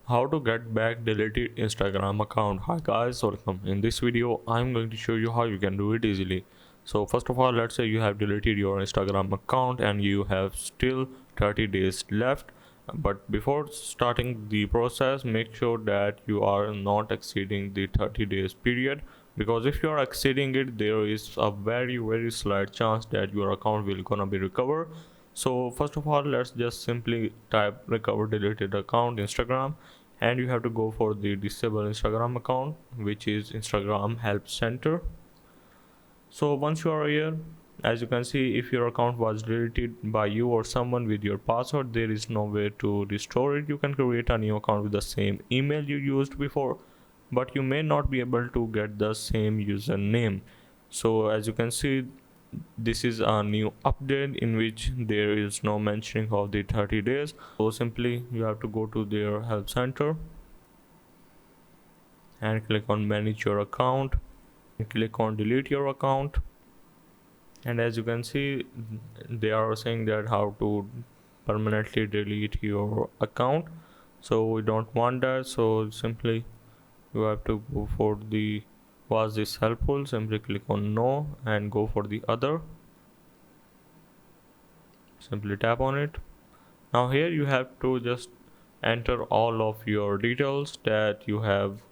How to get back deleted Instagram account. Hi guys, welcome. In this video I'm going to show you how you can do it easily. So first of all, let's say you have deleted your Instagram account and you have still 30 days left, but before starting the process, make sure that you are not exceeding the 30 days period, because if you are exceeding it, there is a very slight chance that your account will gonna be recovered. So first of all, let's just simply type recover deleted account Instagram, and you have to go for the disable Instagram account, which is Instagram help center. So once you are here, as you can see, if your account was deleted by you or someone with your password, there is no way to restore it. You can create a new account with the same email you used before, but you may not be able to get the same username. So as you can see, this is a new update in which there is no mentioning of the 30 days. So simply you have to go to their help center and click on manage your account and click on delete your account. And as you can see, they are saying that how to permanently delete your account, so we don't want that. So simply you have to go for the was this helpful, simply click on no and go for the other, simply tap on it. Now here you have to just enter all of your details that you have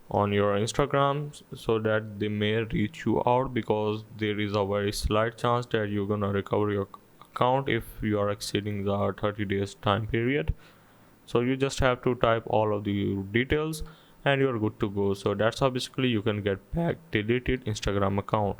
on your Instagram, so that they may reach you out, because there is a very slight chance that you're gonna recover your account if you are exceeding the 30 days time period. So you just have to type all of the details and you're good to go. So that's how basically you can get back deleted Instagram account.